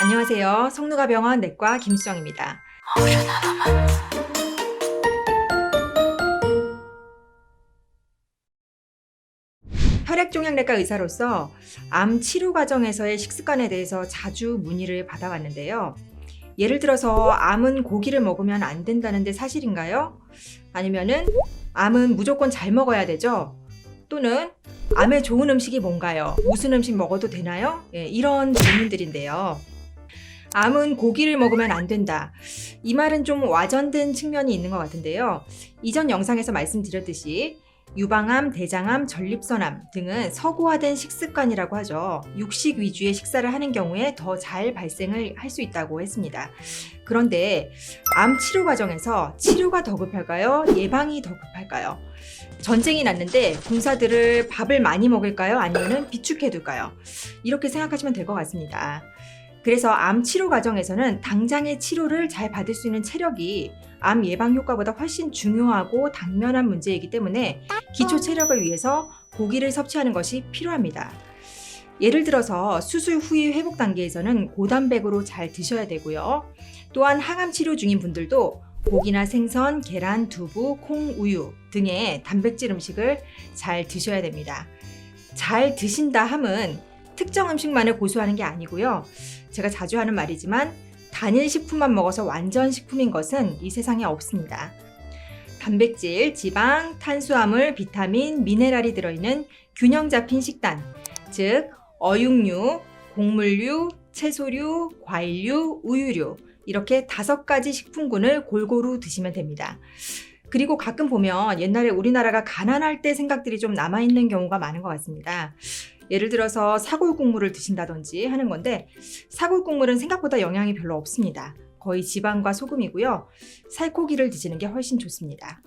안녕하세요. 성누가병원 내과 김수정입니다. 혈액종양내과 의사로서 암 치료 과정에서의 식습관에 대해서 자주 문의를 받아왔는데요. 예를 들어서 암은 고기를 먹으면 안 된다는데 사실인가요? 아니면은 암은 무조건 잘 먹어야 되죠? 또는 암에 좋은 음식이 뭔가요? 무슨 음식 먹어도 되나요? 이런 질문들인데요. 암은 고기를 먹으면 안 된다. 이 말은 좀 와전된 측면이 있는 것 같은데요. 이전 영상에서 말씀드렸듯이 유방암, 대장암, 전립선암 등은 서구화된 식습관이라고 하죠. 육식 위주의 식사를 하는 경우에 더 잘 발생을 할 수 있다고 했습니다. 그런데 암 치료 과정에서 치료가 더 급할까요? 예방이 더 급할까요? 전쟁이 났는데 군사들을 밥을 많이 먹을까요? 아니면 비축해둘까요? 이렇게 생각하시면 될 것 같습니다. 그래서 암 치료 과정에서는 당장의 치료를 잘 받을 수 있는 체력이 암 예방 효과보다 훨씬 중요하고 당면한 문제이기 때문에 기초 체력을 위해서 고기를 섭취하는 것이 필요합니다. 예를 들어서 수술 후의 회복 단계에서는 고단백으로 잘 드셔야 되고요. 또한 항암 치료 중인 분들도 고기나 생선, 계란, 두부, 콩, 우유 등의 단백질 음식을 잘 드셔야 됩니다. 잘 드신다 함은 특정 음식만을 고수하는 게 아니고요. 제가 자주 하는 말이지만 단일 식품만 먹어서 완전 식품인 것은 이 세상에 없습니다. 단백질, 지방, 탄수화물, 비타민, 미네랄이 들어있는 균형 잡힌 식단, 즉 어육류, 곡물류, 채소류, 과일류, 우유류 이렇게 5가지 식품군을 골고루 드시면 됩니다. 그리고 가끔 보면 옛날에 우리나라가 가난할 때 생각들이 좀 남아있는 경우가 많은 것 같습니다. 예를 들어서 사골국물을 드신다든지 하는 건데 사골국물은 생각보다 영양이 별로 없습니다. 거의 지방과 소금이고요. 살코기를 드시는 게 훨씬 좋습니다.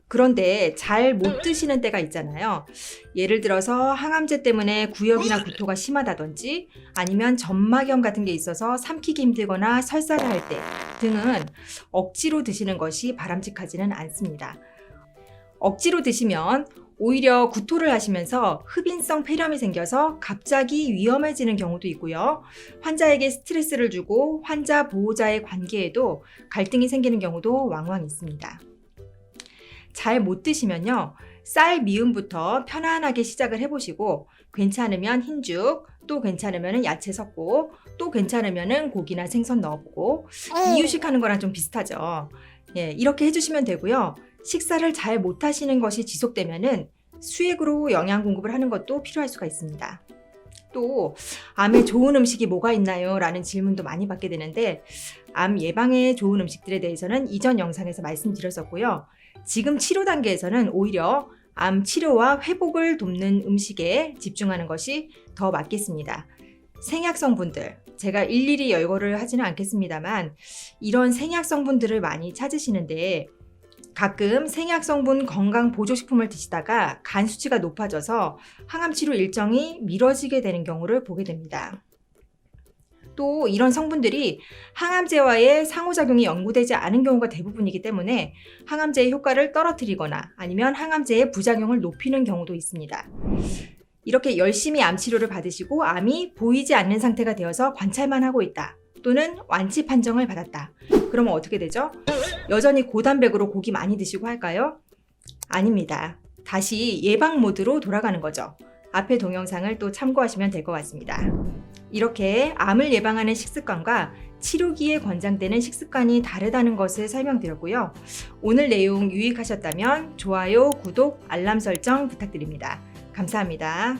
그런데 잘 못 드시는 때가 있잖아요. 예를 들어서 항암제 때문에 구역이나 구토가 심하다든지 아니면 점막염 같은 게 있어서 삼키기 힘들거나 설사를 할 때 등은 억지로 드시는 것이 바람직하지는 않습니다. 억지로 드시면 오히려 구토를 하시면서 흡인성 폐렴이 생겨서 갑자기 위험해지는 경우도 있고요. 환자에게 스트레스를 주고 환자 보호자의 관계에도 갈등이 생기는 경우도 왕왕 있습니다. 잘 못 드시면요. 쌀 미음부터 편안하게 시작을 해보시고 괜찮으면 흰죽, 또 괜찮으면 야채 섞고 또 괜찮으면 고기나 생선 넣어보고 이유식하는 거랑 좀 비슷하죠. 이렇게 해주시면 되고요. 식사를 잘 못하시는 것이 지속되면은 수액으로 영양 공급을 하는 것도 필요할 수가 있습니다. 또 암에 좋은 음식이 뭐가 있나요? 라는 질문도 많이 받게 되는데 암 예방에 좋은 음식들에 대해서는 이전 영상에서 말씀드렸었고요. 지금 치료 단계에서는 오히려 암 치료와 회복을 돕는 음식에 집중하는 것이 더 맞겠습니다. 생약 성분들, 제가 일일이 열거를 하지는 않겠습니다만 이런 생약 성분들을 많이 찾으시는데 가끔 생약 성분 건강 보조식품을 드시다가 간 수치가 높아져서 항암 치료 일정이 미뤄지게 되는 경우를 보게 됩니다. 또 이런 성분들이 항암제와의 상호작용이 연구되지 않은 경우가 대부분이기 때문에 항암제의 효과를 떨어뜨리거나 아니면 항암제의 부작용을 높이는 경우도 있습니다. 이렇게 열심히 암 치료를 받으시고 암이 보이지 않는 상태가 되어서 관찰만 하고 있다. 또는 완치 판정을 받았다. 그러면 어떻게 되죠? 여전히 고단백으로 고기 많이 드시고 할까요? 아닙니다. 다시 예방 모드로 돌아가는 거죠. 앞의 동영상을 또 참고하시면 될 것 같습니다. 이렇게 암을 예방하는 식습관과 치료기에 권장되는 식습관이 다르다는 것을 설명드렸고요. 오늘 내용 유익하셨다면 좋아요, 구독, 알람 설정 부탁드립니다. 감사합니다.